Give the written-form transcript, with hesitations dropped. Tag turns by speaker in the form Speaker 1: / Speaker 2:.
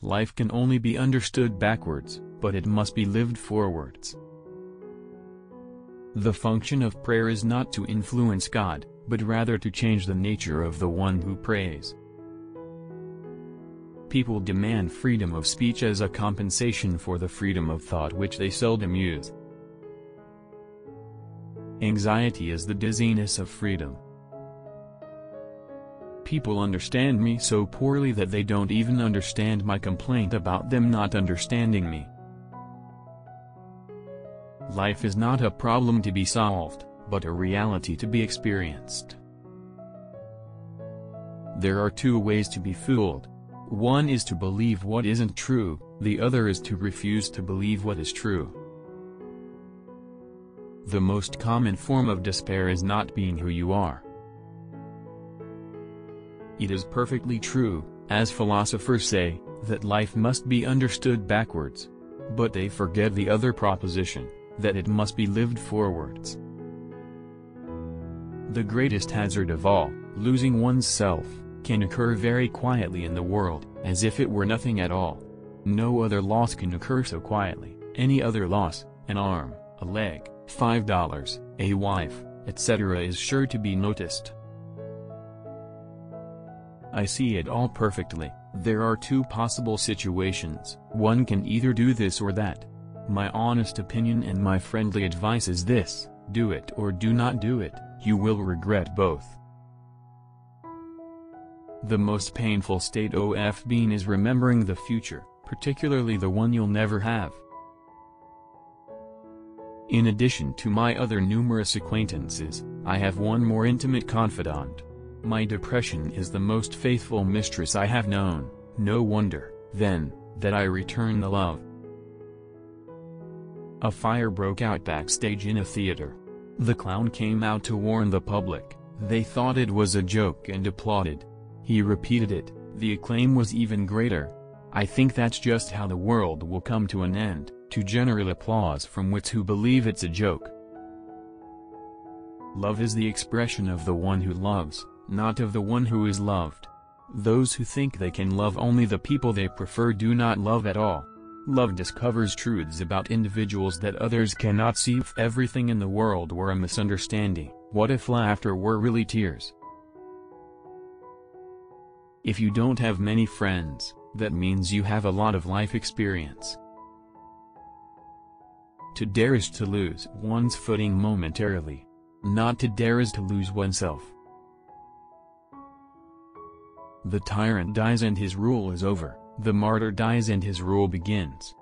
Speaker 1: Life can only be understood backwards, but it must be lived forwards. The function of prayer is not to influence God, but rather to change the nature of the one who prays. People demand freedom of speech as a compensation for the freedom of thought which they seldom use. Anxiety is the dizziness of freedom. People understand me so poorly that they don't even understand my complaint about them not understanding me. Life is not a problem to be solved, but a reality to be experienced. There are two ways to be fooled. One is to believe what isn't true, the other is to refuse to believe what is true. The most common form of despair is not being who you are. It is perfectly true, as philosophers say, that life must be understood backwards. But they forget the other proposition, that it must be lived forwards. The greatest hazard of all, losing one's self, can occur very quietly in the world, as if it were nothing at all. No other loss can occur so quietly. Any other loss, an arm, a leg, $5, a wife, etc., is sure to be noticed. I see it all perfectly. There are two possible situations. One can either do this or that. My honest opinion and my friendly advice is this: do it or do not do it, you will regret both. The most painful state of being is remembering the future, particularly the one you'll never have. In addition to my other numerous acquaintances, I have one more intimate confidant. My depression is the most faithful mistress I have known. No wonder, then, that I return the love. A fire broke out backstage in a theater. The clown came out to warn the public. They thought it was a joke and applauded. He repeated it. The acclaim was even greater. I think that's just how the world will come to an end, to general applause from wits who believe it's a joke. Love is the expression of the one who loves, not of the one who is loved. Those who think they can love only the people they prefer do not love at all. Love discovers truths about individuals that others cannot see. If everything in the world were a misunderstanding, what if laughter were really tears? If you don't have many friends, that means you have a lot of life experience. To dare is to lose one's footing momentarily. Not to dare is to lose oneself. The tyrant dies and his rule is over, the martyr dies and his rule begins.